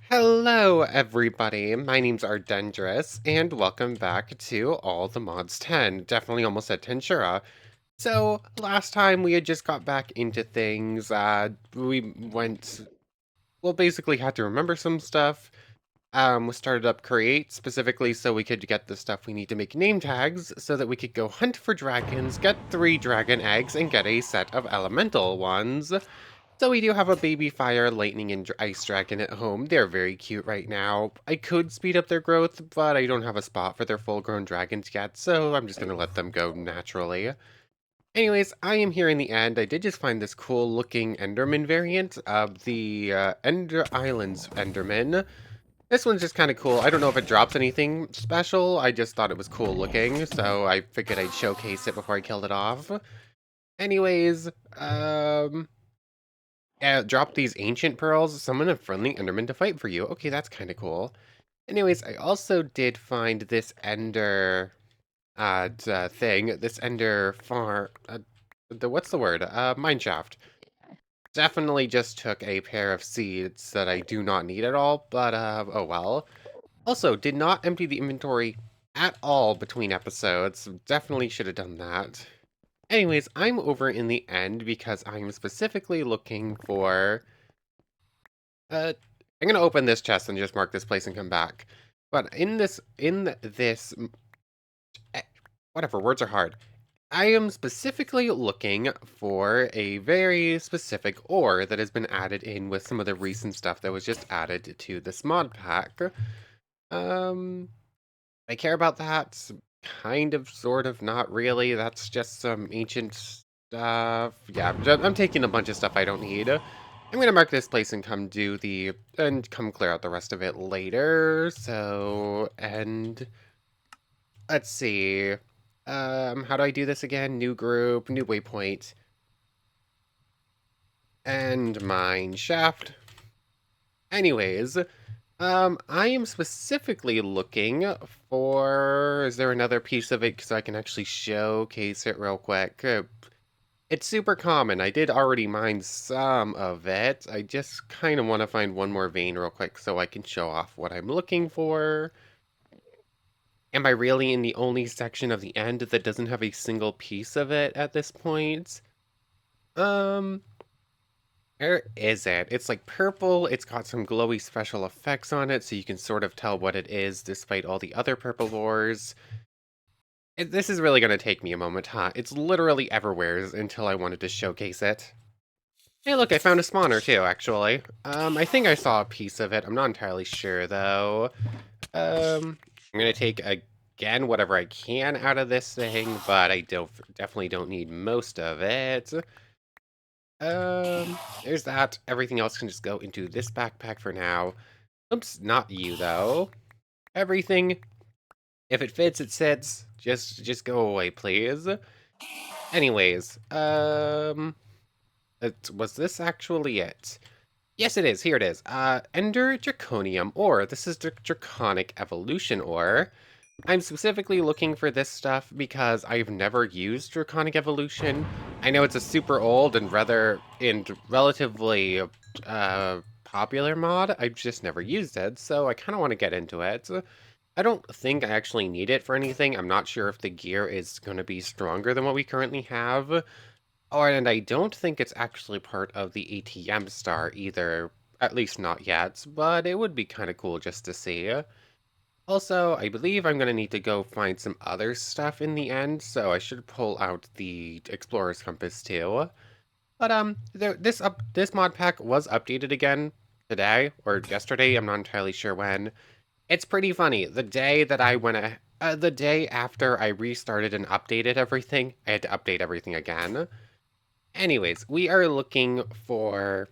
Hello, everybody. My name's Ardendris, and welcome back to All the Mods 10. Definitely almost at Tensura. So, last time we had just got back into things. We basically had to remember some stuff. We started up Create, specifically so we could get the stuff we need to make name tags, so that we could go hunt for dragons, get 3 dragon eggs, and get a set of elemental ones. So we do have a baby fire, lightning, and ice dragon at home. They're very cute right now. I could speed up their growth, but I don't have a spot for their full-grown dragons yet, so I'm just gonna let them go naturally. Anyways, I am here in the end. I did just find this cool-looking Enderman variant of the Ender Islands Enderman. This one's just kind of cool. I don't know if it drops anything special. I just thought it was cool looking, so I figured I'd showcase it before I killed it off. Anyways, drop these ancient pearls, summon a friendly Enderman to fight for you. Okay, that's kind of cool. Anyways, I also did find this Ender thing, this Ender what's the word? Mineshaft. Definitely just took a pair of seeds that I do not need at all, but oh well. Also, did not empty the inventory at all between episodes. Definitely should have done that. Anyways, I'm over in the end because I'm specifically looking for I'm gonna open this chest and just mark this place and come back. But eh, whatever, words are hard. I am specifically looking for a very specific ore that has been added in with some of the recent stuff that was just added to this mod pack. Um, I care about that. Kind of, sort of, not really. That's just some ancient stuff. Yeah, I'm taking a bunch of stuff I don't need. I'm gonna mark this place and come clear out the rest of it later. So, and let's see. How do I do this again? New group, new waypoint, and mine shaft. Anyways, I am specifically looking for. Is there another piece of it? Because I can actually showcase it real quick. It's super common. I did already mine some of it. I just kind of want to find one more vein real quick so I can show off what I'm looking for. Am I really in the only section of the end that doesn't have a single piece of it at this point? Um, where is it? It's like purple. It's got some glowy special effects on it so you can sort of tell what it is despite all the other purple ores. This is really going to take me a moment, huh? It's literally everywhere until I wanted to showcase it. Hey, look, I found a spawner too, actually. I think I saw a piece of it. I'm not entirely sure, though. I'm gonna take, again, whatever I can out of this thing, but I definitely don't need most of it. There's that. Everything else can just go into this backpack for now. Oops, not you, though. Everything, if it fits, it sits. Just go away, please. Anyways, was this actually it? Yes, it is. Here it is. Ender Draconium ore. This is the Draconic evolution ore. I'm specifically looking for this stuff because I've never used Draconic evolution. I know it's a super old and relatively popular mod. I've just never used it, so I kind of want to get into it. I don't think I actually need it for anything. I'm not sure if the gear is going to be stronger than what we currently have. Oh, and I don't think it's actually part of the ATM star either, at least not yet, but it would be kind of cool just to see. Also, I believe I'm going to need to go find some other stuff in the end, so I should pull out the Explorer's Compass too. But this mod pack was updated again today or yesterday, I'm not entirely sure when. It's pretty funny. The day after I restarted and updated everything, I had to update everything again. Anyways, we are looking for,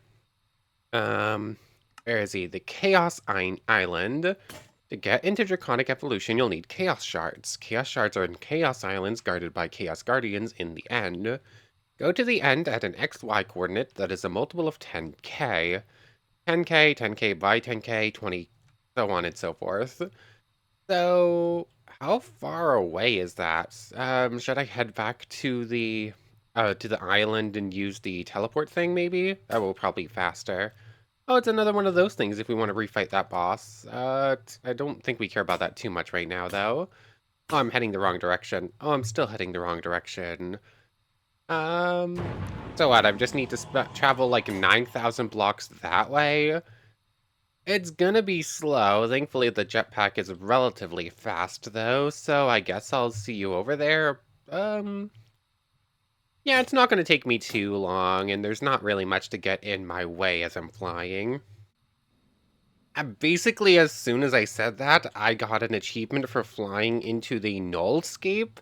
um, where is he? The Chaos Island. To get into Draconic Evolution, you'll need Chaos Shards. Chaos Shards are in Chaos Islands guarded by Chaos Guardians in the end. Go to the end at an XY coordinate that is a multiple of 10k. 10k, 10k by 10k, 20, so on and so forth. So, how far away is that? Should I head back to the island and use the teleport thing, maybe? That will probably be faster. Oh, it's another one of those things if we want to refight that boss. I don't think we care about that too much right now, though. Oh, I'm heading the wrong direction. Oh, I'm still heading the wrong direction. Um, so what? I just need to travel like 9,000 blocks that way? It's gonna be slow. Thankfully, the jetpack is relatively fast, though, so I guess I'll see you over there. Um, yeah, it's not gonna take me too long, and there's not really much to get in my way as I'm flying. Basically, as soon as I said that, I got an achievement for flying into the Nullscape,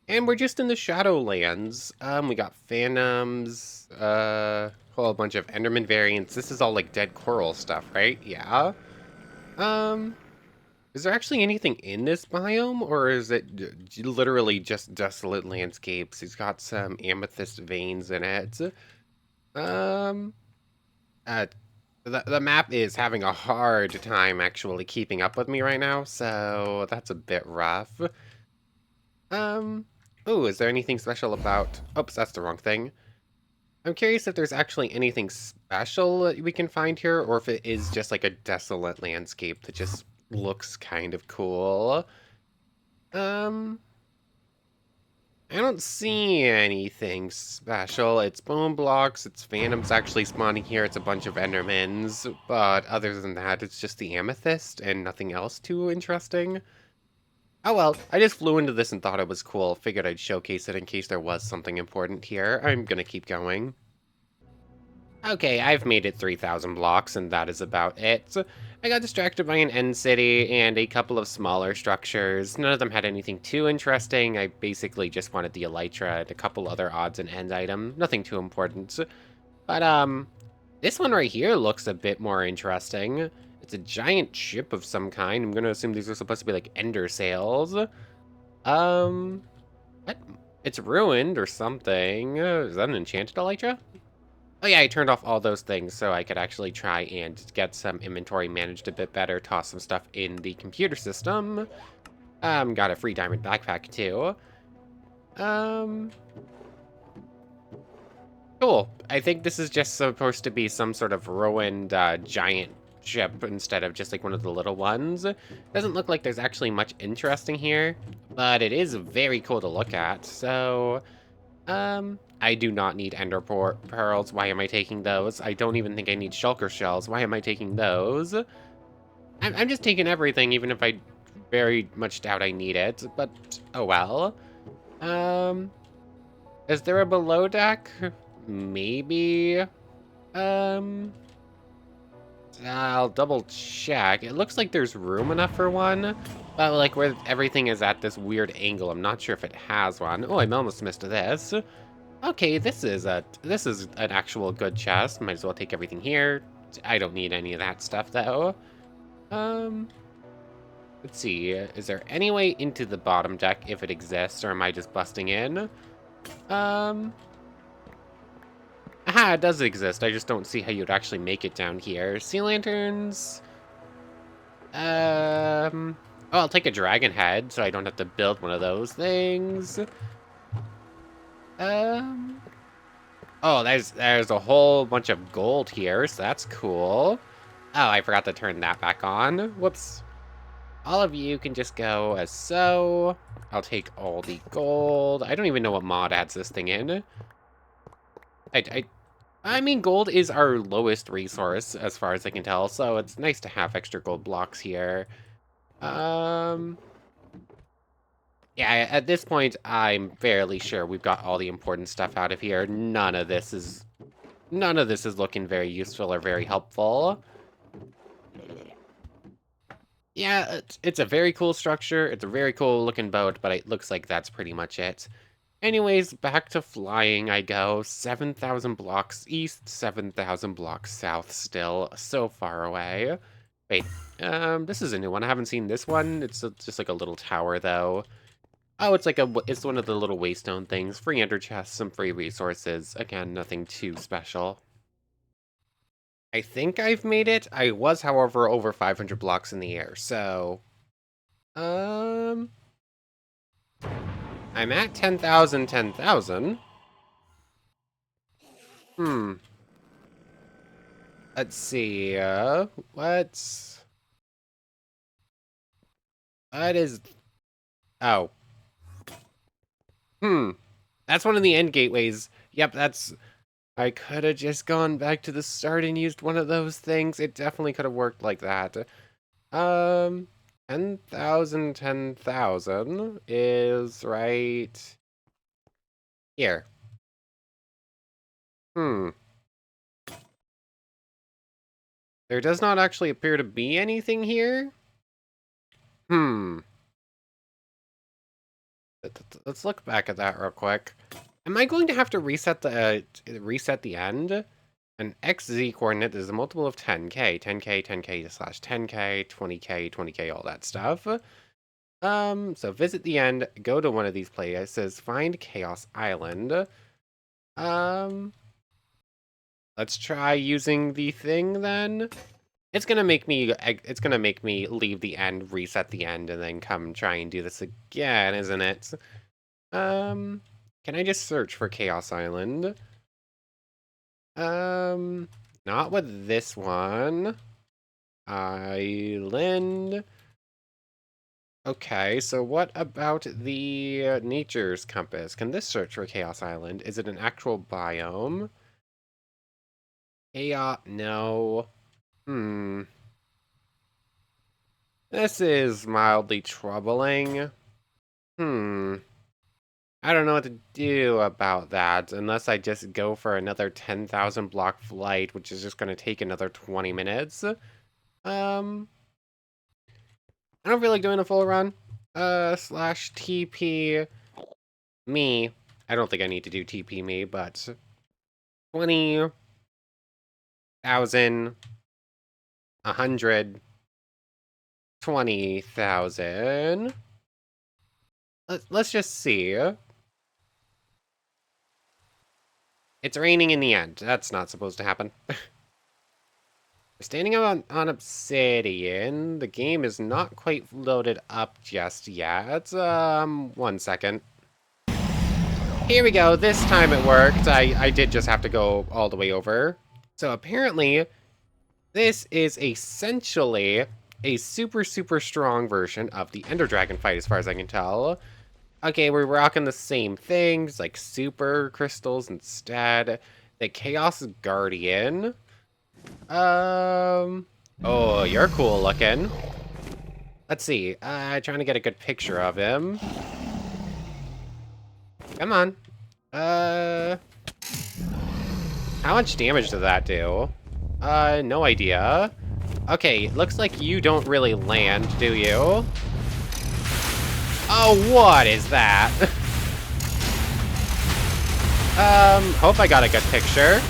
and we're just in the Shadowlands. We got Phantoms, whole bunch of Enderman variants. This is all like dead coral stuff, right? Yeah. Um, is there actually anything in this biome, or is it literally just desolate landscapes? He's got some amethyst veins in it. Um, uh, the map is having a hard time actually keeping up with me right now, so that's a bit rough. Um, oh, is there anything special about... Oops, that's the wrong thing. I'm curious if there's actually anything special that we can find here, or if it is just like a desolate landscape that just looks kind of cool. Um, I don't see anything special. It's bone blocks, it's phantoms actually spawning here, it's a bunch of endermans, but other than that, it's just the amethyst and nothing else too interesting. Oh well, I just flew into this and thought it was cool. Figured I'd showcase it in case there was something important here. I'm gonna keep going. Okay, I've made it 3,000 blocks, and that is about it. So I got distracted by an end city and a couple of smaller structures. None of them had anything too interesting. I basically just wanted the elytra and a couple other odds and end items. Nothing too important. But, this one right here looks a bit more interesting. It's a giant ship of some kind. I'm gonna assume these are supposed to be like ender sails. What? It's ruined or something. Is that an enchanted elytra? Oh yeah, I turned off all those things so I could actually try and get some inventory managed a bit better, toss some stuff in the computer system. Got a free diamond backpack too. Um, cool. I think this is just supposed to be some sort of ruined giant ship instead of just like one of the little ones. Doesn't look like there's actually much interesting here, but it is very cool to look at. So, I do not need ender pearls. Why am I taking those? I don't even think I need shulker shells. Why am I taking those? I'm just taking everything, even if I very much doubt I need it. But, oh well. Um, is there a below deck? Maybe. Um, I'll double check. It looks like there's room enough for one. But, like, where everything is at this weird angle, I'm not sure if it has one. Oh, I almost missed this. Okay, this is an actual good chest. Might as well take everything here. I don't need any of that stuff though. Um, let's see. Is there any way into the bottom deck if it exists, or am I just busting in? Um, aha, it does exist. I just don't see how you'd actually make it down here. Sea lanterns. Oh, I'll take a dragon head, so I don't have to build one of those things. Um. Oh, there's a whole bunch of gold here, so that's cool. Oh, I forgot to turn that back on. Whoops. All of you can just go as so. I'll take all the gold. I don't even know what mod adds this thing in. I, I mean, gold is our lowest resource, as far as I can tell, so it's nice to have extra gold blocks here. Um, yeah, at this point, I'm fairly sure we've got all the important stuff out of here. None of this is looking very useful or very helpful. Yeah, it's a very cool structure. It's a very cool looking boat, but it looks like that's pretty much it. Anyways, back to flying I go. 7,000 blocks east, 7,000 blocks south still. So far away. Wait, this is a new one. I haven't seen this one. Just like a little tower, though. Oh, it's one of the little waystone things. Free ender chests, some free resources. Again, nothing too special. I think I've made it. I was, however, over 500 blocks in the air, so... Um... I'm at 10,000, 10,000. Hmm. Let's see, what is, oh, that's one of the end gateways. Yep, I could have just gone back to the start and used one of those things. It definitely could have worked like that. 10,000, 10,000 is right here. Hmm. There does not actually appear to be anything here. Hmm. Let's look back at that real quick. Am I going to have to reset the end? An XZ coordinate is a multiple of 10k, 10k, 10k slash 10k, 20k, 20k, all that stuff. So visit the end, go to one of these places, find Chaos Island. Let's try using the thing then. It's gonna make me leave the end, reset the end, and then come try and do this again, isn't it? Can I just search for Chaos Island? Not with this one. Island. Okay, so what about the Nature's Compass? Can this search for Chaos Island? Is it an actual biome? Chaos, no. This is mildly troubling. I don't know what to do about that, unless I just go for another 10,000 block flight, which is just going to take another 20 minutes. I don't feel like doing a full run. Slash TP me. I don't think I need to do TP me, but 20,000, 100, 20,000. Let's just see. It's raining in the end. That's not supposed to happen. We're standing on obsidian. The game is not quite loaded up just yet. 1 second. Here we go. This time it worked. I did just have to go all the way over. So apparently, this is essentially a super, super strong version of the Ender Dragon fight, as far as I can tell. Okay, we're rocking the same things, like super crystals instead. The Chaos Guardian. Oh, you're cool looking. Let's see. Trying to get a good picture of him. Come on. How much damage did that do? No idea. Okay, looks like you don't really land, do you? Oh, what is that? Hope I got a good picture.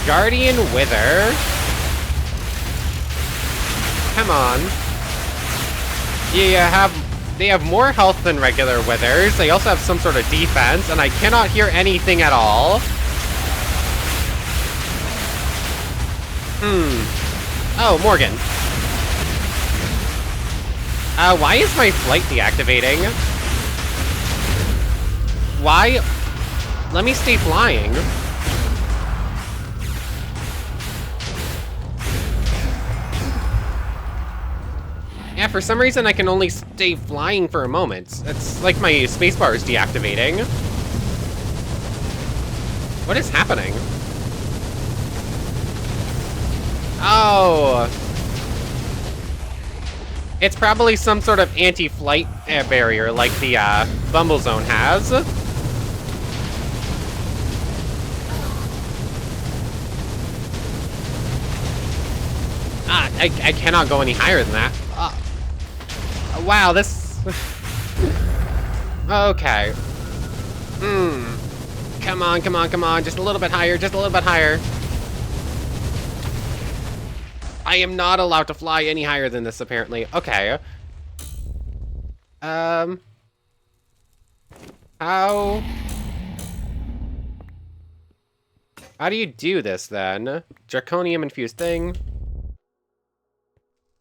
Guardian Wither. Come on. They have more health than regular Withers. They also have some sort of defense, and I cannot hear anything at all. Oh, Morgan. Why is my flight deactivating? Why? Let me stay flying. Yeah, for some reason I can only stay flying for a moment. It's like my spacebar is deactivating. What is happening? Oh. It's probably some sort of anti-flight barrier like the Bumble Zone has. I cannot go any higher than that. Wow, this... Okay. Come on, come on, come on. Just a little bit higher, just a little bit higher. I am not allowed to fly any higher than this, apparently. Okay. How do you do this, then? Draconium-infused thing?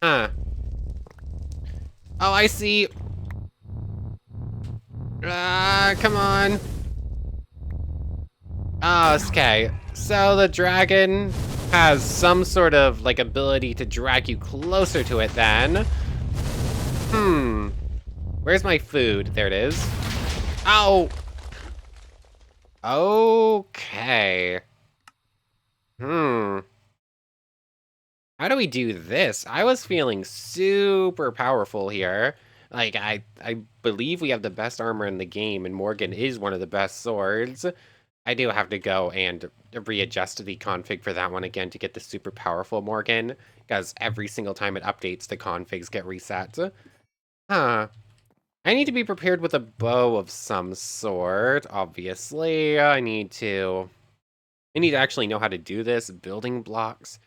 Huh. Oh, I see. Come on. Oh, okay. So the dragon has some sort of, like, ability to drag you closer to it then. Where's my food? There it is. Ow! Okay. How do we do this? I was feeling super powerful here. Like, I believe we have the best armor in the game, and Morgan is one of the best swords. I do have to go and readjust the config for that one again to get the super powerful Morgan, because every single time it updates, the configs get reset. Huh. I need to be prepared with a bow of some sort, obviously. I need to actually know how to do this. Building blocks.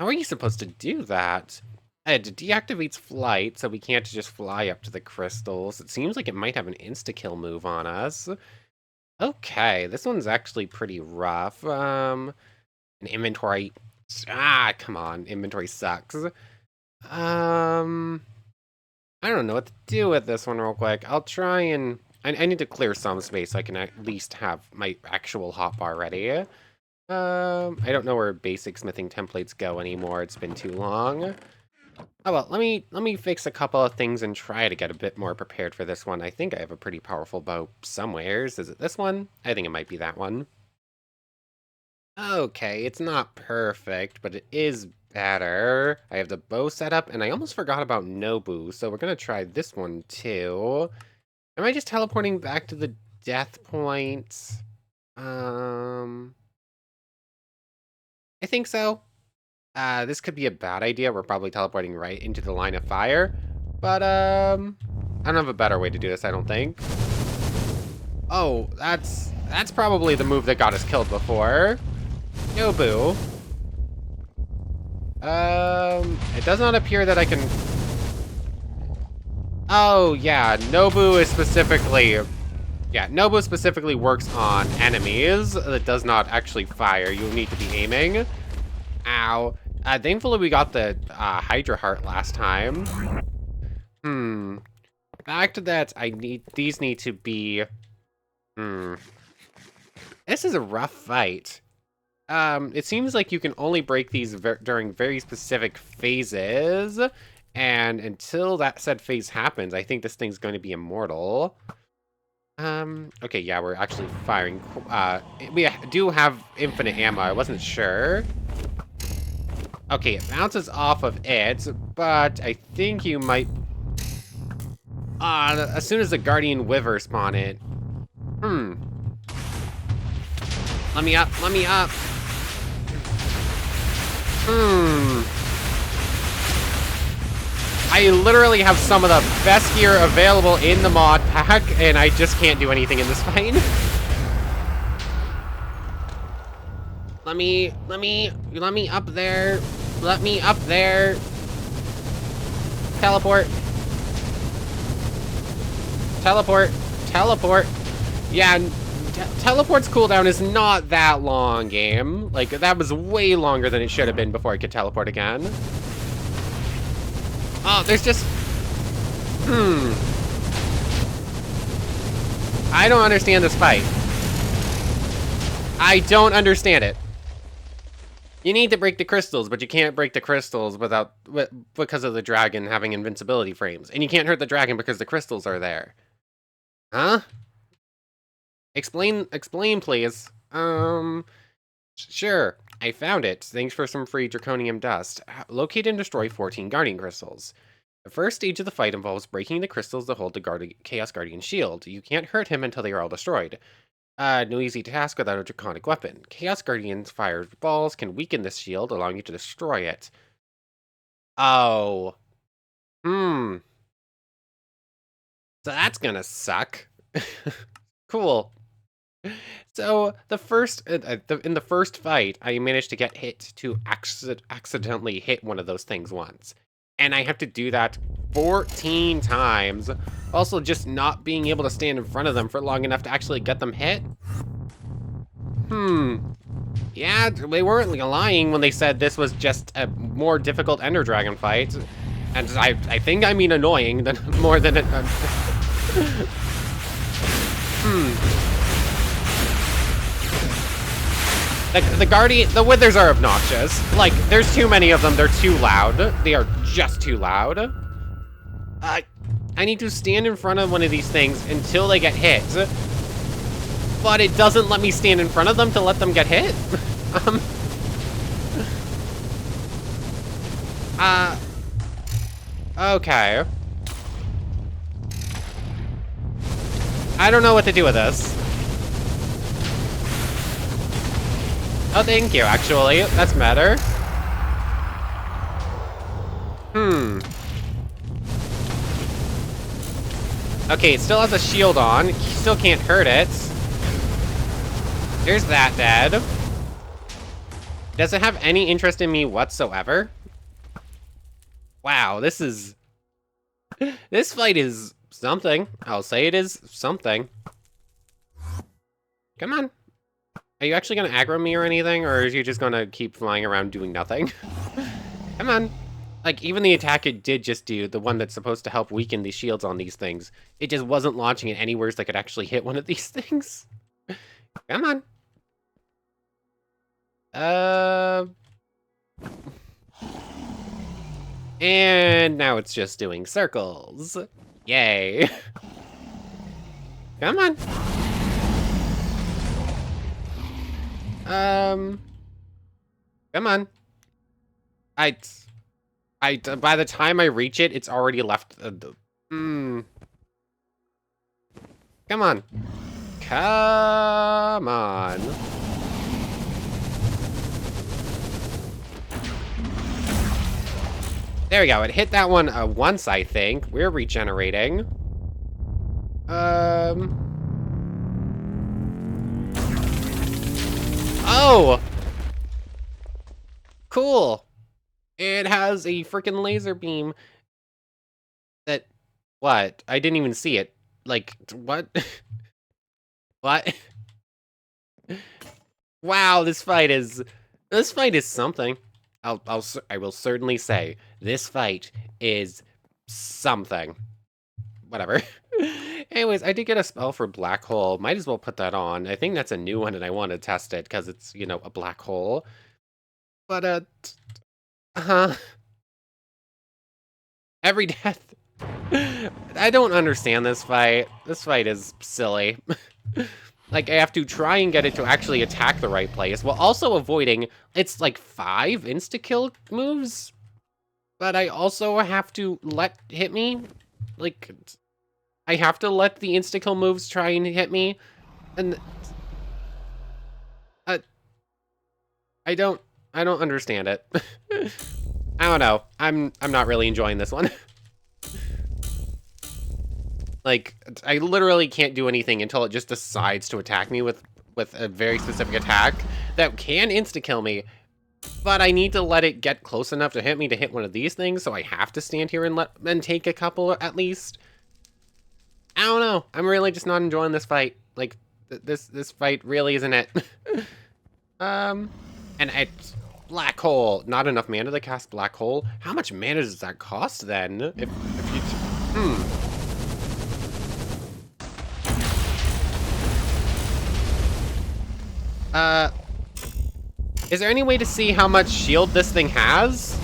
How are you supposed to do that? It deactivates flight, so we can't just fly up to the crystals. It seems like it might have an insta-kill move on us. Okay, this one's actually pretty rough. An inventory... Ah, come on. Inventory sucks. I don't know what to do with this one real quick. I'll try and... I need to clear some space so I can at least have my actual hotbar ready. I don't know where basic smithing templates go anymore. It's been too long. Oh well, let me fix a couple of things and try to get a bit more prepared for this one. I think I have a pretty powerful bow somewheres. Is it this one? I think it might be that one. Okay, it's not perfect, but it is better. I have the bow set up, and I almost forgot about Nobu, so we're gonna try this one too. Am I just teleporting back to the death point? I think so. This could be a bad idea. We're probably teleporting right into the line of fire. But, I don't have a better way to do this, I don't think. Oh, that's probably the move that got us killed before. Nobu. It does not appear that I can... Oh, yeah, Nobu is specifically... Yeah, Nobu specifically works on enemies that does not actually fire. You need to be aiming. Ow. Thankfully we got the Hydra Heart last time. Back to that, these need to be... This is a rough fight. It seems like you can only break these during very specific phases. And until that said phase happens, I think this thing's going to be immortal. Okay, yeah, we're actually firing. We do have infinite ammo. I wasn't sure. Okay, it bounces off of it, but I think you might... as soon as the Guardian Wyver spawn it... Let me up, let me up! I literally have some of the best gear available in the mod pack, and I just can't do anything in this fight. Let me up there. Let me up there. Teleport. Teleport. Teleport. Yeah, teleport's cooldown is not that long, game. Like, that was way longer than it should have been before I could teleport again. Oh, there's just... I don't understand this fight. I don't understand it. You need to break the crystals, but you can't break the crystals because of the dragon having invincibility frames. And you can't hurt the dragon because the crystals are there. Huh? Explain, please. Sure. I found it. Thanks for some free draconium dust. Locate and destroy 14 guardian crystals. The first stage of the fight involves breaking the crystals that hold the Chaos Guardian shield. You can't hurt him until they are all destroyed. No easy task without a draconic weapon. Chaos Guardian's fireballs can weaken this shield, allowing you to destroy it. Oh. So that's gonna suck. Cool. So the first in the first fight, I managed to get hit to accidentally hit one of those things once, and I have to do that 14 times. Also, just not being able to stand in front of them for long enough to actually get them hit. Yeah, they weren't lying when they said this was just a more difficult Ender Dragon fight, and I think I mean annoying than more than it. The withers are obnoxious. Like, there's too many of them. They're too loud. They are just too loud. I need to stand in front of one of these things until they get hit. But it doesn't let me stand in front of them to let them get hit. Okay. I don't know what to do with this. Oh, thank you, actually. That's better. Okay, it still has a shield on. Still can't hurt it. There's that dead. Does it have any interest in me whatsoever? Wow, this is... This fight is something. I'll say it is something. Come on. Are you actually going to aggro me or anything? Or are you just going to keep flying around doing nothing? Come on. Like, even the attack it did just do, the one that's supposed to help weaken the shields on these things, it just wasn't launching it anywhere so I could actually hit one of these things. Come on. And now it's just doing circles. Yay. Come on. Come on. By the time I reach it, it's already left. Come on. Come on. There we go. It hit that one once, I think. We're regenerating. Oh! Cool. It has a freaking laser beam that... What? I didn't even see it. Like, what? What? Wow, this fight is something. I will certainly say this fight is something. Whatever. Anyways, I did get a spell for black hole. Might as well put that on. I think that's a new one and I want to test it because it's, you know, a black hole. But, every death. I don't understand this fight. This fight is silly. Like, I have to try and get it to actually attack the right place, while also avoiding, it's like 5 insta-kill moves, but I also have to let hit me. Like, I have to let the insta-kill moves try and hit me, and I don't understand it. I don't know. I'm not really enjoying this one. Like, I literally can't do anything until it just decides to attack me with a very specific attack that can insta-kill me, but I need to let it get close enough to hit me to hit one of these things, so I have to stand here and take a couple at least. I don't know. I'm really just not enjoying this fight. Like, this fight really isn't it. And it's black hole. Not enough mana to cast black hole. How much mana does that cost then? If you... Is there any way to see how much shield this thing has?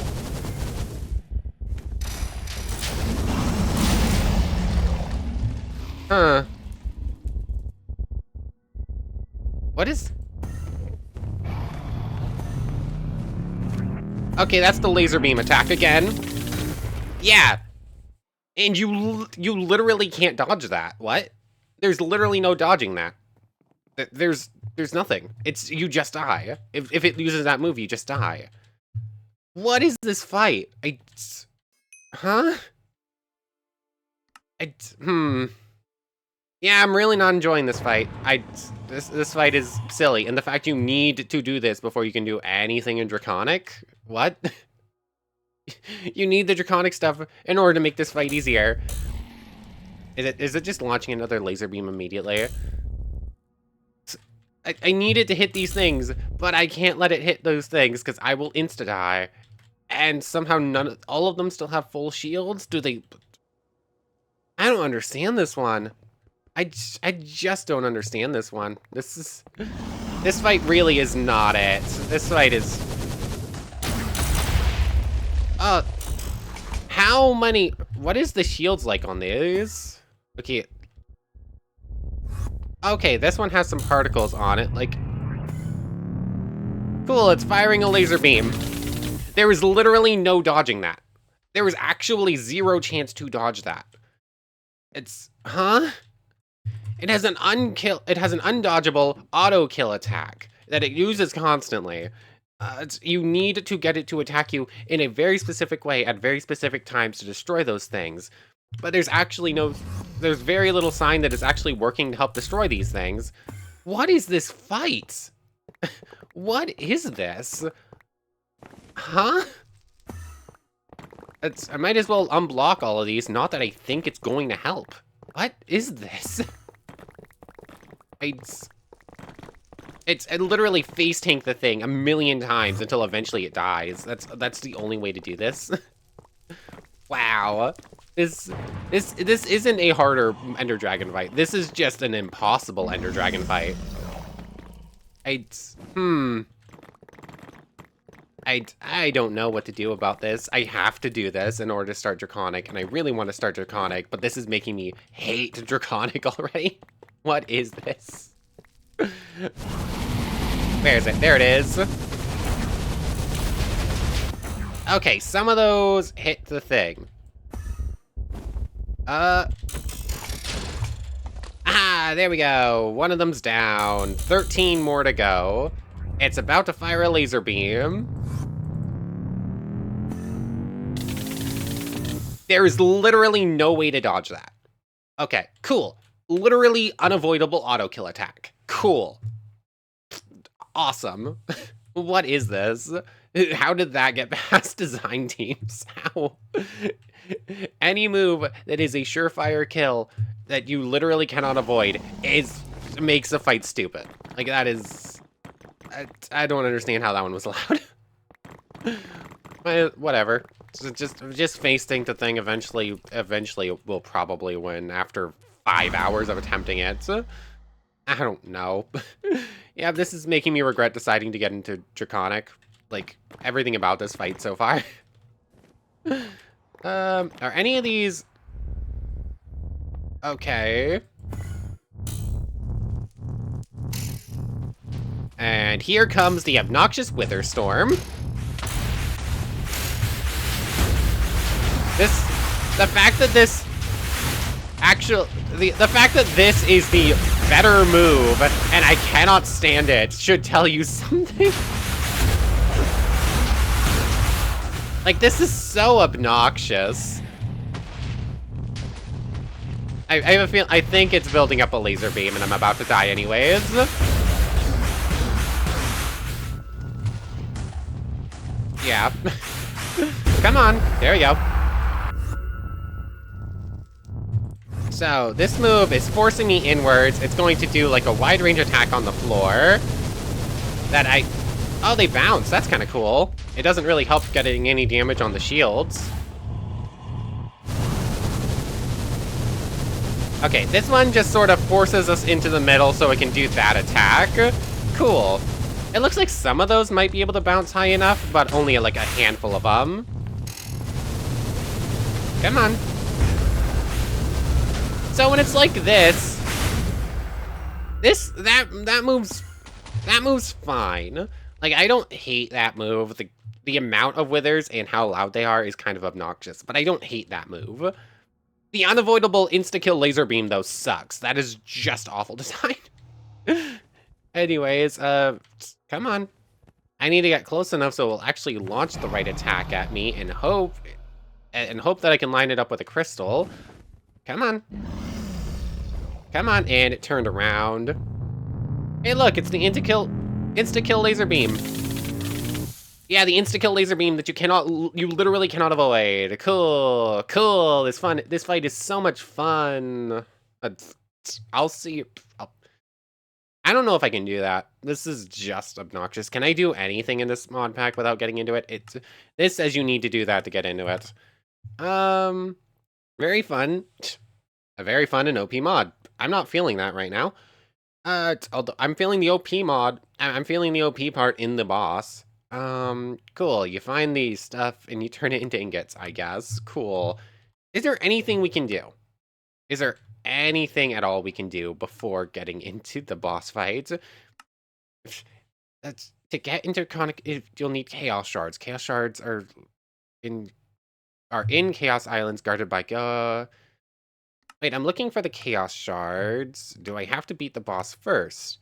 Huh. What is... Okay, that's the laser beam attack again. Yeah. And you literally can't dodge that. What? There's literally no dodging that. There's nothing. It's, you just die. If it uses that move, you just die. What is this fight? Huh? Yeah, I'm really not enjoying this fight. This fight is silly. And the fact you need to do this before you can do anything in Draconic? What? You need the Draconic stuff in order to make this fight easier. Is it just launching another laser beam immediately? I need it to hit these things, but I can't let it hit those things because I will insta-die. And somehow all of them still have full shields? Do they... I don't understand this one. I just don't understand this one. This This fight really is not it. This fight is... How many... What is the shields like on these? Okay. Okay, this one has some particles on it, like... Cool, it's firing a laser beam. There is literally no dodging that. There was actually 0 chance to dodge that. It's... Huh? It has an undodgeable auto-kill attack that it uses constantly. You need to get it to attack you in a very specific way at very specific times to destroy those things. But there's actually there's very little sign that it's actually working to help destroy these things. What is this fight? What is this? Huh? I might as well unblock all of these, not that I think it's going to help. What is this? I literally face tank the thing a million times until eventually it dies. That's the only way to do this. Wow. This isn't a harder Ender Dragon fight. This is just an impossible Ender Dragon fight. I don't know what to do about this. I have to do this in order to start Draconic, and I really want to start Draconic, but this is making me hate Draconic already. What is this? Where is it? There it is. Okay, some of those hit the thing. There we go. One of them's down. 13 more to go. It's about to fire a laser beam. There is literally no way to dodge that. Okay, cool. Literally unavoidable auto kill attack. Cool. Awesome. What is this? How did that get past design teams? How? Any move that is a surefire kill that you literally cannot avoid makes a fight stupid. Like, that is... I don't understand how that one was allowed. Whatever. Just face tank the thing. Eventually we'll probably win after 5 hours of attempting it. So, I don't know. Yeah, this is making me regret deciding to get into Draconic. Like, everything about this fight so far. Are any of these... Okay. And here comes the obnoxious Wither Storm. The fact that this is the better move and I cannot stand it should tell you something. Like, this is so obnoxious. I have a feel. I think it's building up a laser beam and I'm about to die anyways. Yeah. Come on. There we go. So, this move is forcing me inwards. It's going to do, like, a wide-range attack on the floor. Oh, they bounce. That's kind of cool. It doesn't really help getting any damage on the shields. Okay, this one just sort of forces us into the middle so it can do that attack. Cool. It looks like some of those might be able to bounce high enough, but only, like, a handful of them. Come on. So when it's like this, that move's fine. Like, I don't hate that move. The amount of withers and how loud they are is kind of obnoxious, but I don't hate that move. The unavoidable insta-kill laser beam, though, sucks. That is just awful design. Anyways, come on. I need to get close enough so it will actually launch the right attack at me and hope that I can line it up with a crystal. Come on. Come on, and it turned around. Hey, look, it's the insta-kill laser beam. Yeah, the insta-kill laser beam that you literally cannot avoid. Cool, cool. This fight is so much fun. I'll see. I don't know if I can do that. This is just obnoxious. Can I do anything in this mod pack without getting into it? This says you need to do that to get into it. Very fun. A very fun and OP mod. I'm not feeling that right now. Although I'm feeling the OP mod. I'm feeling the OP part in the boss. Cool. You find these stuff and you turn it into ingots, I guess. Cool. Is there anything we can do? Is there anything at all we can do before getting into the boss fight? That's to get into Draconic, you'll need Chaos Shards. Chaos Shards in in Chaos Islands guarded by Wait, I'm looking for the Chaos Shards. Do I have to beat the boss first?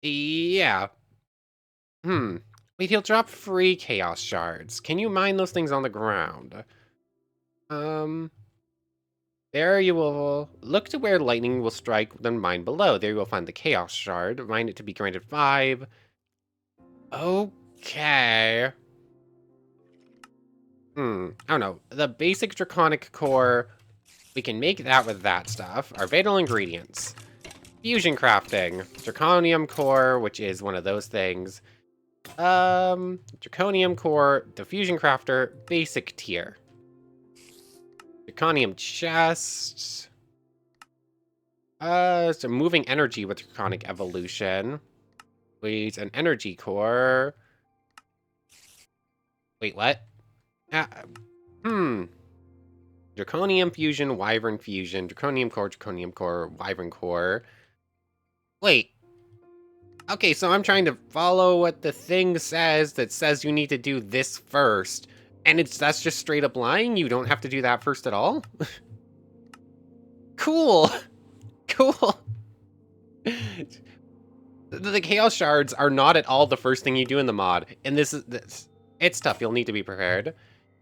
Yeah. Hmm. Wait, he'll drop free Chaos Shards. Can you mine those things on the ground? Um, there you will look to where lightning will strike, then mine below. There you will find the Chaos Shard. Mine it to be granted 5. Okay. I don't know. The basic Draconic core, we can make that with that stuff. Our vital ingredients. Fusion crafting. Draconium core, which is one of those things. Draconium core, diffusion crafter, basic tier. Draconium chest. So moving energy with Draconic evolution. Wait, an energy core. Wait, what? Uh, hmm. Draconium fusion, Wyvern fusion, Draconium core, Wyvern core. Wait. Okay, so I'm trying to follow what the thing says that says you need to do this first. And that's just straight up lying? You don't have to do that first at all? Cool. Cool. The Chaos Shards are not at all the first thing you do in the mod. And it's tough. You'll need to be prepared.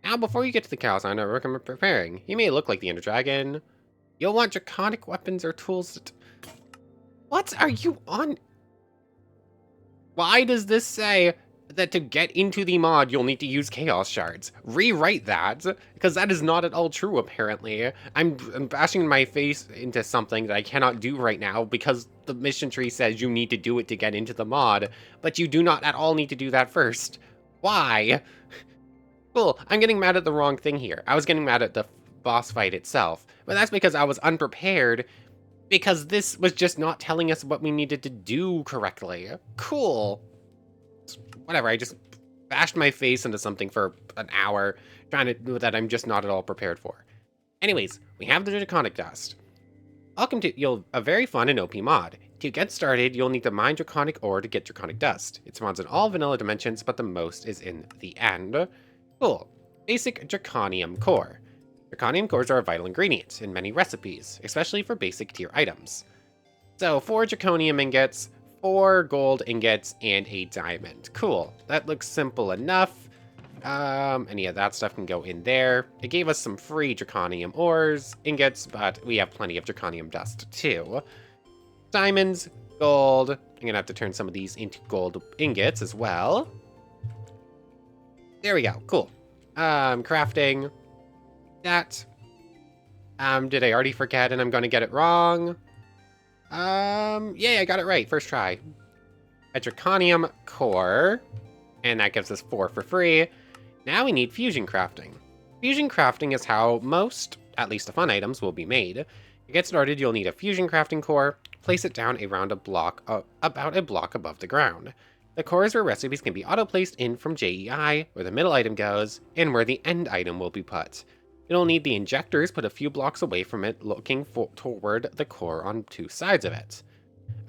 Now, before you get to the Chaos Island, I recommend preparing. You may look like the Ender Dragon. You'll want Draconic weapons or tools. What are you on? Why does this say that to get into the mod, you'll need to use Chaos Shards? Rewrite that, because that is not at all true, apparently. I'm bashing my face into something that I cannot do right now because the mission tree says you need to do it to get into the mod, but you do not at all need to do that first. Why? Cool, I'm getting mad at the wrong thing here. I was getting mad at the boss fight itself, but that's because I was unprepared because this was just not telling us what we needed to do correctly. Cool. Whatever, I just bashed my face into something for an hour, trying to do that I'm just not at all prepared for. Anyways, we have the Draconic Dust. Welcome to a very fun and OP mod. To get started, you'll need to mine Draconic ore to get Draconic Dust. It spawns in all vanilla dimensions, but the most is in the end. Cool. Basic Draconium core. Draconium cores are a vital ingredient in many recipes, especially for basic tier items. So 4 Draconium ingots, 4 gold ingots, and a diamond. Cool. That looks simple enough. Any of that stuff can go in there. It gave us some free Draconium ores, ingots, but we have plenty of Draconium dust too. Diamonds, gold. I'm gonna have to turn some of these into gold ingots as well. There we go. Cool. Crafting. That. Did I already forget and I'm gonna get it wrong? Yeah, I got it right. First try. A Draconium core. And that gives us 4 for free. Now we need fusion crafting. Fusion crafting is how most, at least the fun items, will be made. To get started, you'll need a fusion crafting core. Place it down around a block, about a block above the ground. The core is where recipes can be auto-placed in from JEI, where the middle item goes, and where the end item will be put. You'll need the injectors put a few blocks away from it, looking toward the core on 2 sides of it.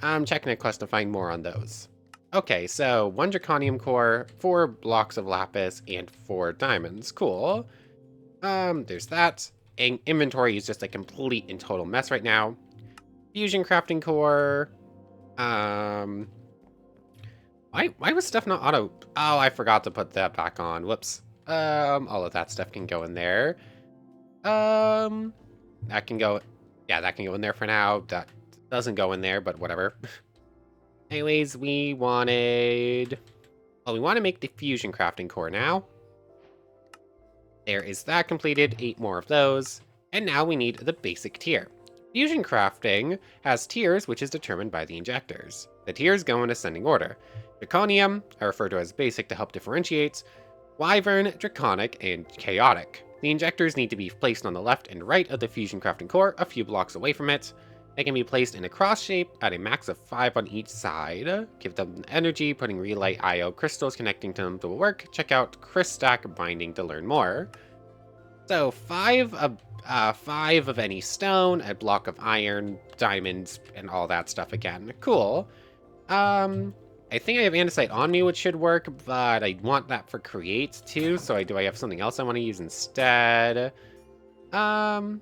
I'm checking a quest to find more on those. Okay, so 1 Draconium core, 4 blocks of lapis, and 4 diamonds. Cool. There's that. Inventory is just a complete and total mess right now. Fusion crafting core. Why was stuff not auto? Oh, I forgot to put that back on. Whoops. All of that stuff can go in there. That can go. Yeah, that can go in there for now. That doesn't go in there, but whatever. Anyways, we wanted. Well, we want to make the fusion crafting core now. There is that completed. 8 more of those. And now we need the basic tier. Fusion crafting has tiers, which is determined by the injectors. The tiers go in ascending order. Draconium, I refer to as basic to help differentiate. Wyvern, Draconic, and Chaotic. The injectors need to be placed on the left and right of the fusion crafting core, a few blocks away from it. They can be placed in a cross shape at a max of 5 on each side. Give them energy, putting relay IO crystals connecting to them to work. Check out Crysstack Binding to learn more. So 5 of any stone, a block of iron, diamonds, and all that stuff again. Cool. I think I have andesite on me, which should work, but I want that for create too. So do I have something else I want to use instead? Um,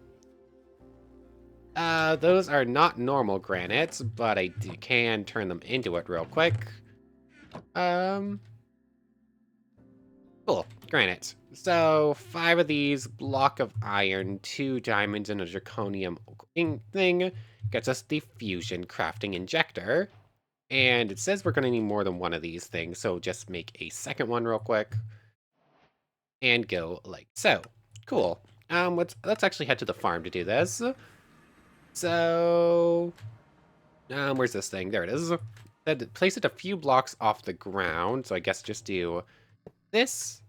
those are not normal granites, but I can turn them into it real quick. Um, cool, granite. So 5 of these, block of iron, 2 diamonds, and a draconium thing gets us the fusion crafting injector. And it says we're going to need more than one of these things, so just make a second one real quick. And go like so. Cool. Let's actually head to the farm to do this. So, where's this thing? There it is. Place it a few blocks off the ground, so I guess just do this.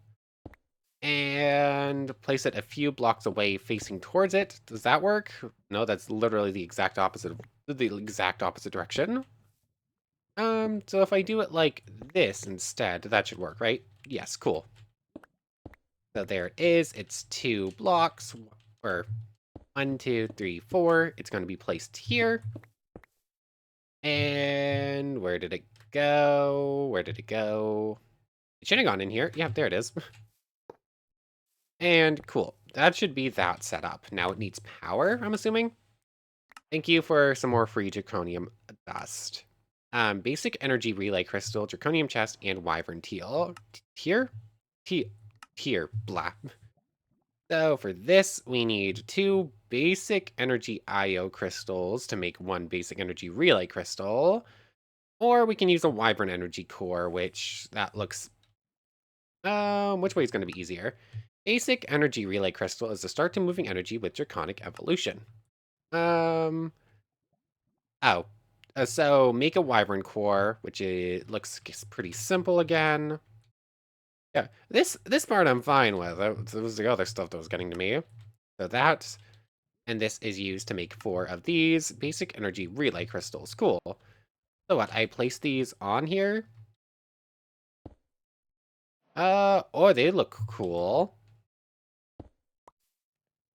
And place it a few blocks away facing towards it. Does that work? No, that's literally the exact opposite direction. So if I do it like this instead, that should work, right? Yes, cool. So there it is. It's 2 blocks, or 1, 2, 3, 4. It's going to be placed here. And where did it go? Where did it go? It should have gone in here. Yeah, there it is. And cool. That should be that setup. Now it needs power, I'm assuming. Thank you for some more free draconium dust. Basic energy relay crystal, draconium chest, and wyvern teal. Tier? Tier, blah. So for this, we need 2 basic energy IO crystals to make 1 basic energy relay crystal. Or we can use a wyvern energy core, which that looks... which way is going to be easier? Basic energy relay crystal is the start to moving energy with draconic evolution. So make a wyvern core, which looks pretty simple again. Yeah, this part I'm fine with. It was the other stuff that was getting to me. So that, and this is used to make 4 of these basic energy relay crystals. Cool. So what, I place these on here? Oh, they look cool.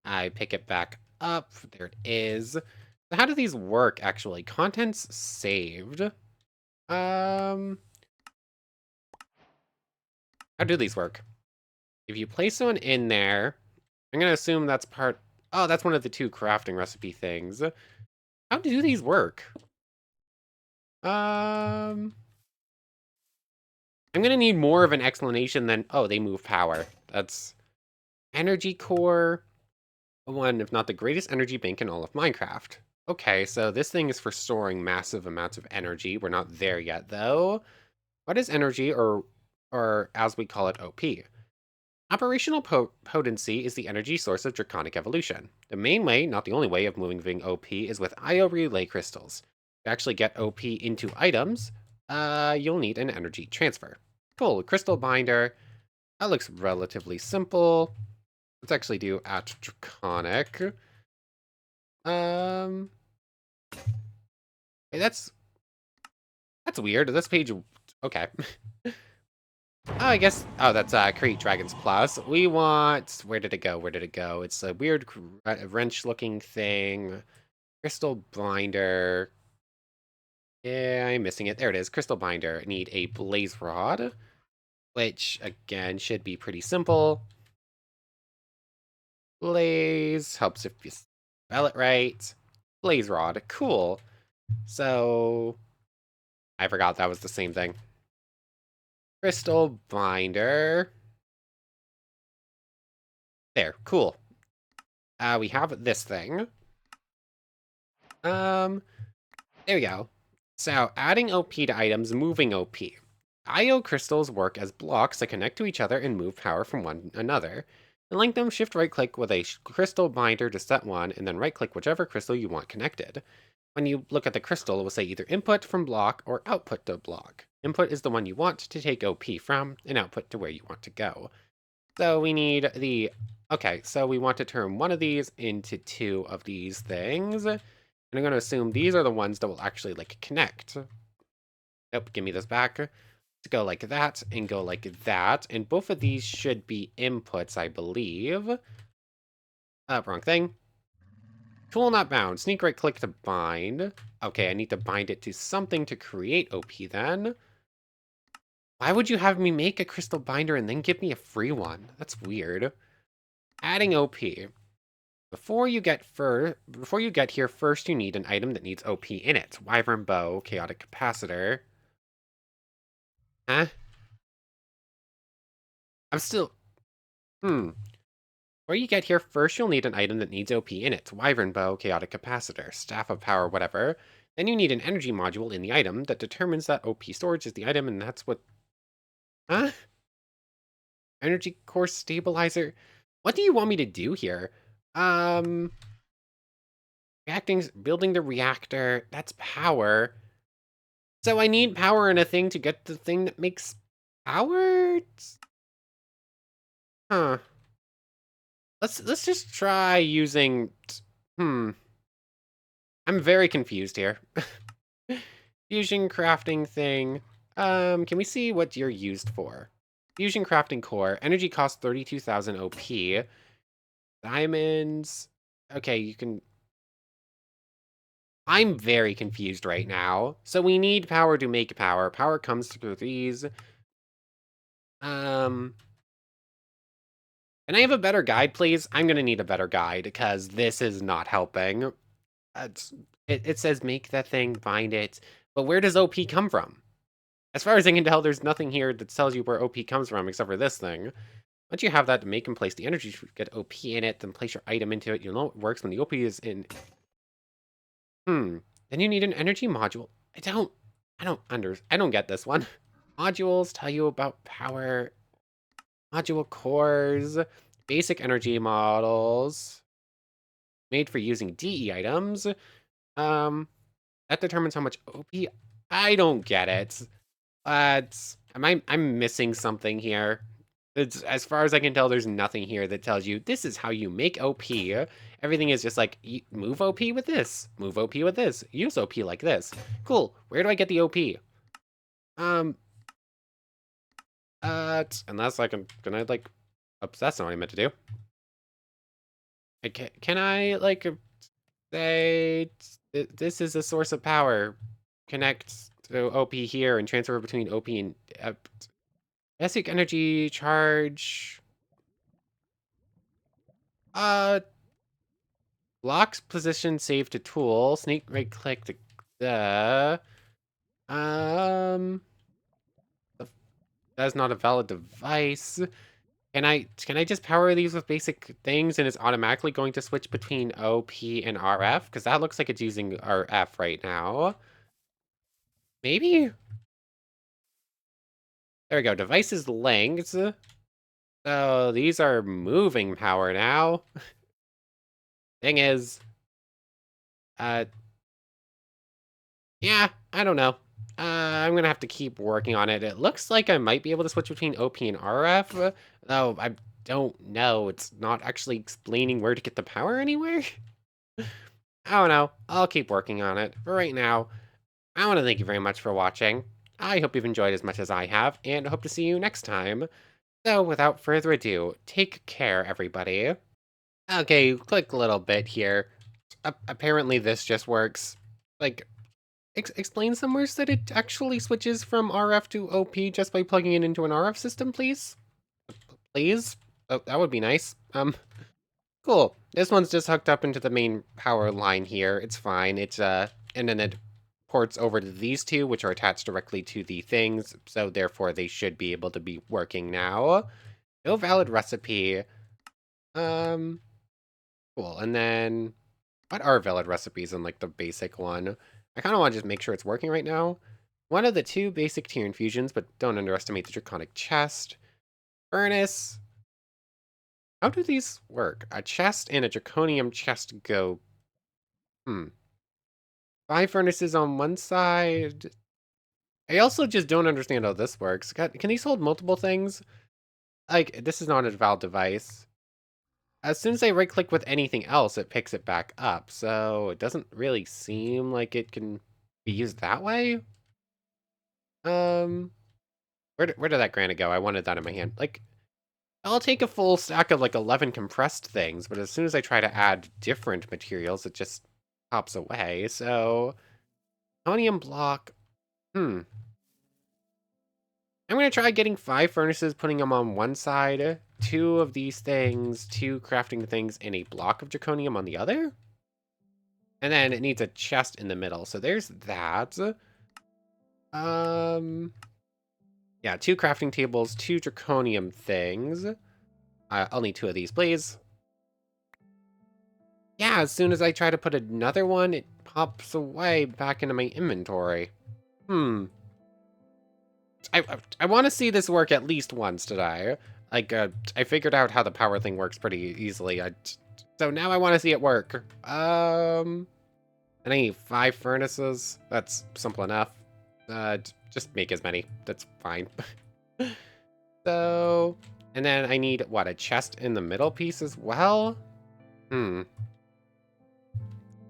I pick it back up. There it is. So how do these work, actually? Contents saved. How do these work? If you place one in there, I'm going to assume that's part... Oh, that's one of the 2 crafting recipe things. How do these work? I'm going to need more of an explanation than... Oh, they move power. That's... Energy core. One, if not the greatest energy bank in all of Minecraft. Okay, so this thing is for storing massive amounts of energy. We're not there yet, though. What is energy, or as we call it, OP? Operational potency is the energy source of Draconic evolution. The main way, not the only way, of moving OP is with IO relay crystals. To actually get OP into items, you'll need an energy transfer. Cool, crystal binder. That looks relatively simple. Let's actually do at Draconic. Hey, that's weird. This page, okay. Oh, I guess, oh, that's Create Dragons Plus. We want, where did it go? Where did it go? It's a weird wrench-looking thing. Crystal binder. Yeah, I'm missing it. There it is. Crystal binder. I need a blaze rod, which, again, should be pretty simple. Blaze helps if you spell it right. Blaze rod. Cool. So, I forgot that was the same thing. Crystal binder. There, cool. We have this thing. There we go. So, adding OP to items, moving OP. IO crystals work as blocks that connect to each other and move power from one another. To link them, shift right-click with a crystal binder to set one, and then right-click whichever crystal you want connected. When you look at the crystal, it will say either input from block or output to block. Input is the one you want to take OP from, and output to where you want to go. So we need the... Okay, so we want to turn one of these into 2 of these things. And And I'm going to assume these are the ones that will actually, like, connect. Nope, give me this back. To go like that and go like that. And both of these should be inputs, I believe. Wrong thing. Tool not bound. Sneak right click to bind. Okay, I need to bind it to something to create OP then. Why would you have me make a crystal binder and then give me a free one? That's weird. Adding OP. Before you get here, first you need an item that needs OP in it. Wyvern bow, chaotic capacitor. Huh? I'm still... Before you get here, first you'll need an item that needs OP in it. Wyvern bow, chaotic capacitor, staff of power, whatever. Then you need an energy module in the item that determines that OP storage is the item, and that's what... Huh? Energy core stabilizer? What do you want me to do here? Building the reactor, that's power. So I need power in a thing to get the thing that makes power? Huh. Let's just try using... I'm very confused here. Fusion crafting thing. Can we see what you're used for? Fusion crafting core. Energy costs 32,000 OP. Diamonds. Okay, you can... I'm very confused right now. So we need power to make power. Power comes through these. Can I have a better guide, please? I'm gonna need a better guide, because this is not helping. It says make that thing, find it. But where does OP come from? As far as I can tell, there's nothing here that tells you where OP comes from, except for this thing. Once you have that to make and place the energy to get OP in it, then place your item into it. You'll know it works when the OP is in. Then you need an energy module. I don't get this one. Modules tell you about power. Module cores. Basic energy models. Made for using DE items. That determines how much OP. I don't get it. I'm missing something here. It's, as far as I can tell, there's nothing here that tells you this is how you make OP. Everything is just like, move OP with this, move OP with this, use OP like this. Cool, where do I get the OP? Unless I'm gonna, like, oops, that's not what I meant to do. Can I, like, say, this is a source of power. Connect to OP here and transfer between OP and... basic energy charge. Locks position save to tool. Sneak right click to that's not a valid device. Can I just power these with basic things and it's automatically going to switch between OP and RF? Because that looks like it's using RF right now. Maybe? There we go. Devices lengths. So these are moving power now. Thing is, yeah, I don't know. I'm gonna have to keep working on it. It looks like I might be able to switch between OP and RF, though I don't know. It's not actually explaining where to get the power anywhere. I don't know. I'll keep working on it. For right now, I want to thank you very much for watching. I hope you've enjoyed as much as I have, and hope to see you next time. So, without further ado, take care, everybody. Okay, click a little bit here. Apparently this just works. Like, explain somewhere that it actually switches from RF to OP just by plugging it into an RF system, please? Please? Oh, that would be nice. Cool. This one's just hooked up into the main power line here. It's fine. It's, and then it ports over to these two, which are attached directly to the things, so therefore they should be able to be working now. No valid recipe. Cool. And then, what are valid recipes in, like, the basic one? I kind of want to just make sure it's working right now. One of the two basic tier infusions, but don't underestimate the Draconic chest. Furnace. How do these work? A chest and a Draconium chest go... 5 furnaces on one side. I also just don't understand how this works. God, can these hold multiple things? Like, this is not a valid device. as soon as I right-click with anything else, it picks it back up. So it doesn't really seem like it can be used that way. Where did that granite go? I wanted that in my hand. Like, I'll take a full stack of like 11 compressed things, but as soon as I try to add different materials, it just pops away. So, plutonium block. I'm gonna try getting 5 furnaces, putting them on one side, 2 of these things, 2 crafting things, and a block of draconium on the other. And then it needs a chest in the middle. So there's that. Yeah, 2 crafting tables, 2 draconium things. I'll need 2 of these, please. Yeah, as soon as I try to put another one, it pops away back into my inventory. I want to see this work at least once today. Like, I figured out how the power thing works pretty easily. So now I want to see it work. And I need 5 furnaces. That's simple enough. Just make as many. That's fine. So, and then I need, what, a chest in the middle piece as well? So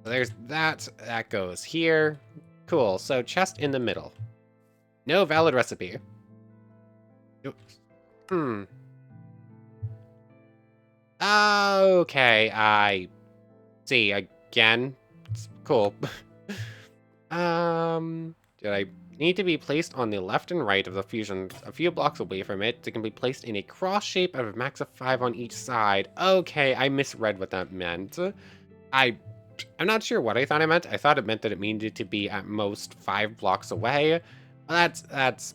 there's that. That goes here. Cool. So chest in the middle. No valid recipe. Okay, I see again. It's cool. Did I need to be placed on the left and right of the fusion a few blocks away from it? It can be placed in a cross shape of a max of 5 on each side. Okay, I misread what that meant. I'm not sure what I thought it meant. I thought it meant that it needed to be at most 5 blocks away. That's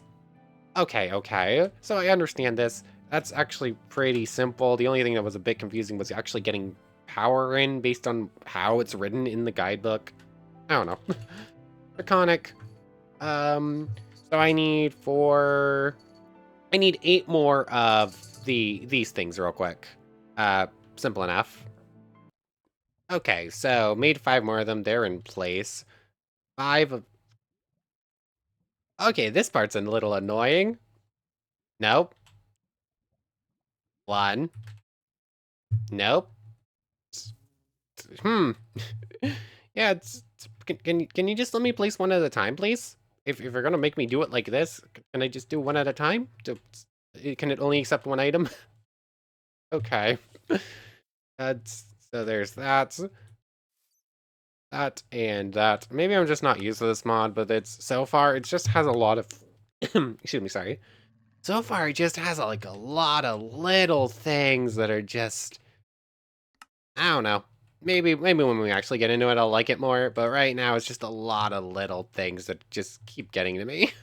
okay. So I understand this. That's actually pretty simple. The only thing that was a bit confusing was actually getting power in based on how it's written in the guidebook. I don't know. Draconic. So I need 8 more of these things real quick. Simple enough. Okay, so made 5 more of them. They're in place. 5 of... Okay, this part's a little annoying. Nope. 1. Nope. Yeah, can you just let me place one at a time, please? If you're gonna make me do it like this, can I just do one at a time? Can it only accept one item? Okay. So there's that. That and that. Maybe I'm just not used to this mod, but so far it just has a lot of excuse me, sorry. So far it just has like a lot of little things that are just, I don't know. Maybe when we actually get into it, I'll like it more. But right now, it's just a lot of little things that just keep getting to me.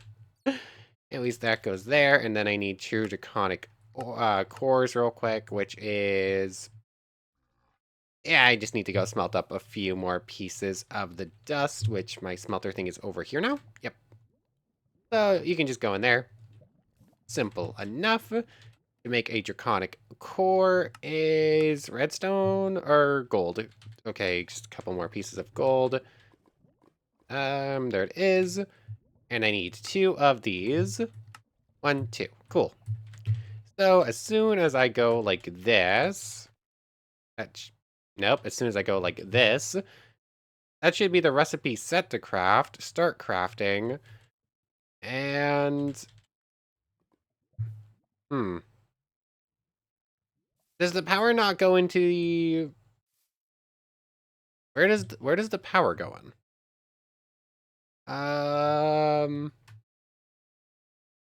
At least that goes there. And then I need 2 Draconic cores real quick, which is... Yeah, I just need to go smelt up a few more pieces of the dust, which my smelter thing is over here now. Yep. So you can just go in there. Simple enough. To make a Draconic core is redstone or gold. Okay, just a couple more pieces of gold. There it is. And I need 2 of these. 1, 2. Cool. So as soon as I go like this, nope, as soon as I go like this, that should be the recipe set to craft. Start crafting. And does the power not go into the... Where does the power go in?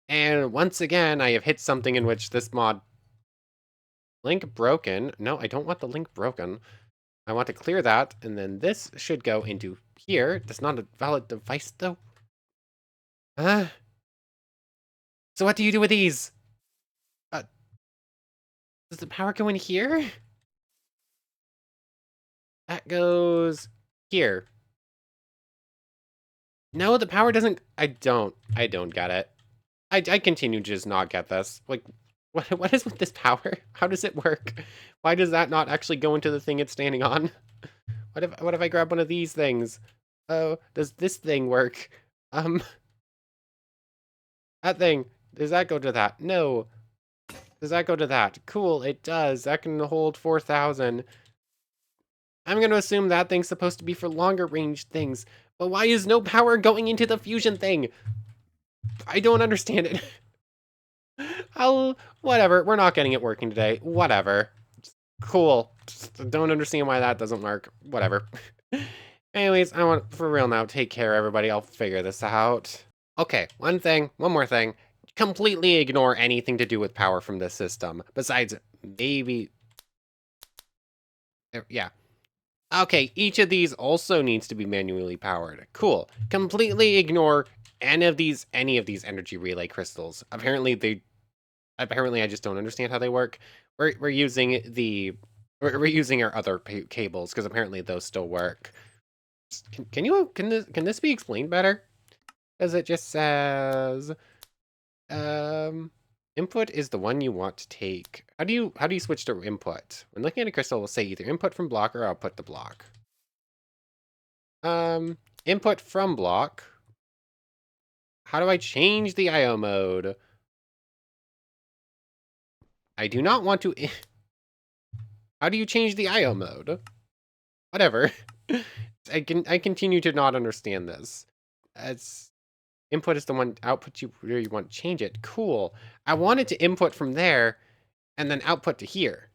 And once again, I have hit something in which this mod... Link broken. No, I don't want the link broken. I want to clear that, and then this should go into here. That's not a valid device, though. So what do you do with these? Does the power go in here? That goes here. No, the power doesn't... I don't get it. I continue to just not get this. Like, what is with this power? How does it work? Why does that not actually go into the thing it's standing on? What if I grab one of these things? Oh, does this thing work? That thing, does that go to that? No. Does that go to that? Cool, it does. That can hold 4,000. I'm going to assume that thing's supposed to be for longer range things. But why is no power going into the fusion thing? I don't understand it. Whatever. We're not getting it working today. Whatever. Cool. Just don't understand why that doesn't work. Whatever. Anyways, I want, for real now, take care, everybody. I'll figure this out. Okay, one more thing. Completely ignore anything to do with power from this system. Besides, maybe... Yeah. Okay, each of these also needs to be manually powered. Cool. Completely ignore any of these energy relay crystals. Apparently I just don't understand how they work. We're using our other cables because apparently those still work. Can this be explained better? Because it just says input is the one you want to take. How do you switch to input? When looking at a crystal, we'll say either input from block or output to block. Input from block. How do I change the IO mode? I do not want to. How do you change the IO mode? Whatever. I continue to not understand this. As input is the one, output where you want to change it. Cool. I wanted to input from there and then output to here.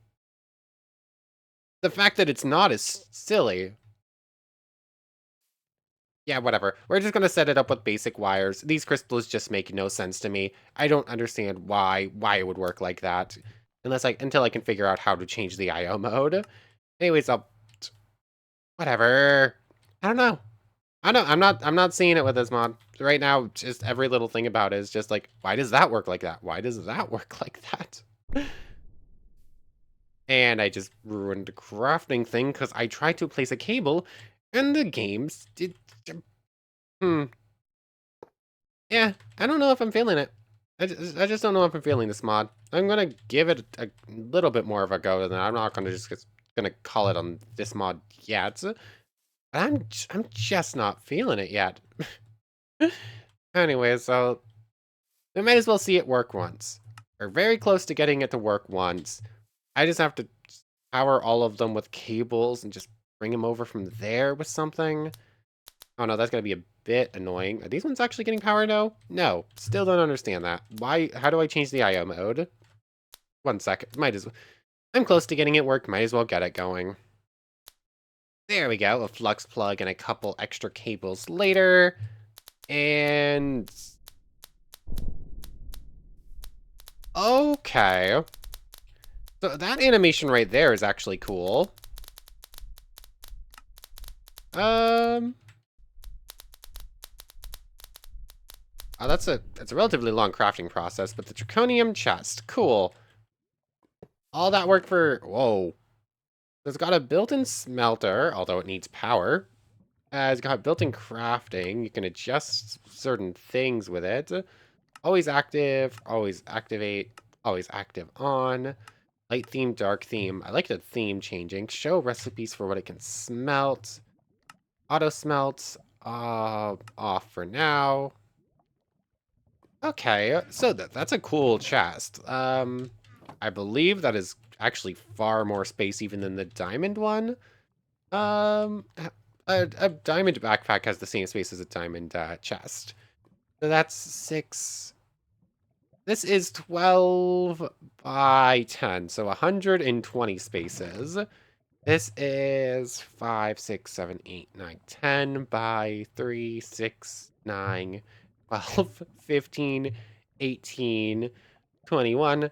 The fact that it's not is silly. Yeah, whatever. We're just gonna set it up with basic wires. These crystals just make no sense to me. I don't understand why it would work like that. Until I can figure out how to change the IO mode. Anyways, whatever. I don't know. I'm not seeing it with this mod. Right now, just every little thing about it is just like, why does that work like that? Why does that work like that? And I just ruined the crafting thing because I tried to place a cable and the games did. Yeah, I don't know if I'm feeling it. I just don't know if I'm feeling this mod. I'm gonna give it a little bit more of a go than I'm not gonna gonna call it on this mod yet. I'm just not feeling it yet. Anyway, so we might as well see it work once. We're very close to getting it to work once. I just have to power all of them with cables and just bring them over from there with something. Oh no, that's gonna be a bit annoying. Are these ones actually getting power now? No, still don't understand that. Why? How do I change the IO mode? 1 second. Might as well. I'm close to getting it work. Might as well get it going. There we go. A flux plug and a couple extra cables later. And... okay. So that animation right there is actually cool. Oh, that's a relatively long crafting process, but the Draconium chest, cool. All that work for, whoa. It's got a built-in smelter, although it needs power. It's got built-in crafting. You can adjust certain things with it. Always active, always activate, always active on. Light theme, dark theme. I like the theme changing. Show recipes for what it can smelt. Auto smelt, off for now. Okay, so that's a cool chest. I believe that is actually far more space even than the diamond one. A diamond backpack has the same space as a diamond chest. So that's 6. This is 12 by 10, so 120 spaces. This is 5, 6, 7, 8, 9, 10 by 3, 6, 9, 12, 15, 18, 21,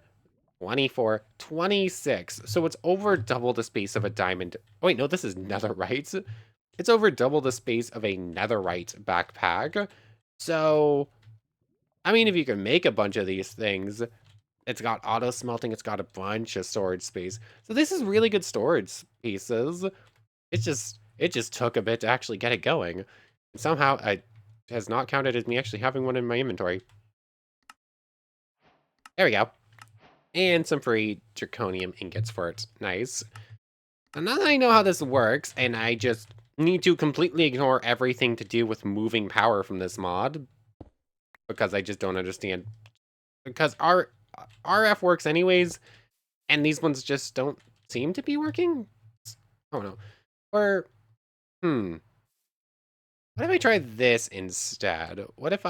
24, 26. So it's over double the space of a diamond. Oh, wait, no, this is netherite. It's over double the space of a netherite backpack. So, I mean, if you can make a bunch of these things, it's got auto smelting, it's got a bunch of storage space. So this is really good storage pieces. It just took a bit to actually get it going. And somehow it has not counted as me actually having one in my inventory. There we go. And some free draconium ingots for it. Nice. So now that I know how this works, and I just need to completely ignore everything to do with moving power from this mod, because I just don't understand. Because RF works anyways, and these ones just don't seem to be working? Oh no. Or, what if I try this instead? What if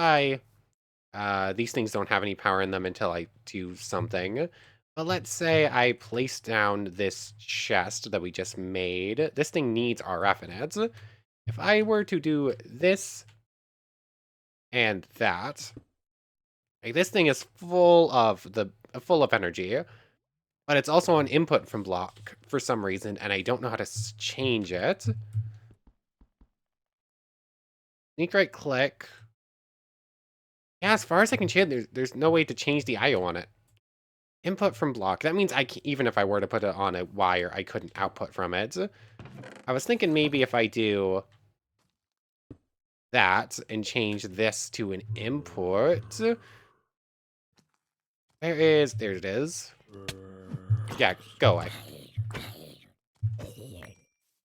these things don't have any power in them until I do something. But let's say I place down this chest that we just made. This thing needs RF in it. If I were to do this and that, like this thing is full of energy, but it's also an input from block for some reason, and I don't know how to change it. Sneak right click. Yeah, as far as I can change, there's no way to change the IO on it. Input from block. That means even if I were to put it on a wire, I couldn't output from it. I was thinking maybe if I do that and change this to an input. There it is. Yeah, go away.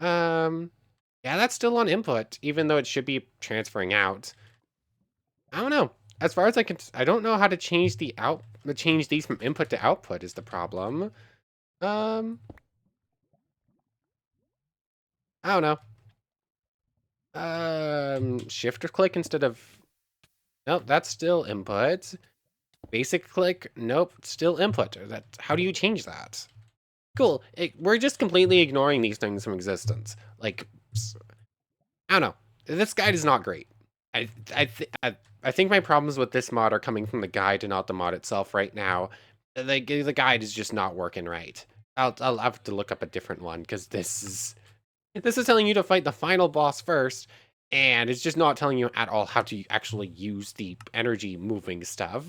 Yeah, that's still on input, even though it should be transferring out. I don't know. As far as I don't know how to change change these from input to output is the problem. I don't know. Shift or click instead of... Nope, that's still input. Basic click, nope, still input. How do you change that? Cool. We're just completely ignoring these things from existence. Like, I don't know. This guide is not great. I think my problems with this mod are coming from the guide and not the mod itself right now. The guide is just not working right. I'll have to look up a different one because this is telling you to fight the final boss first, and it's just not telling you at all how to actually use the energy moving stuff.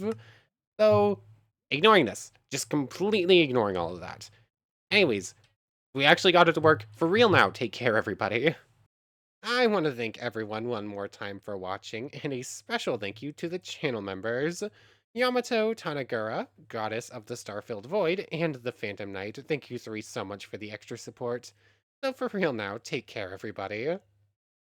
So, ignoring this. Just completely ignoring all of that. Anyways, we actually got it to work for real now. Take care, everybody. I want to thank everyone one more time for watching, and a special thank you to the channel members. Yamato Tanagura, Goddess of the Star-Filled Void, and the Phantom Knight. Thank you three so much for the extra support. So for real now, take care, everybody.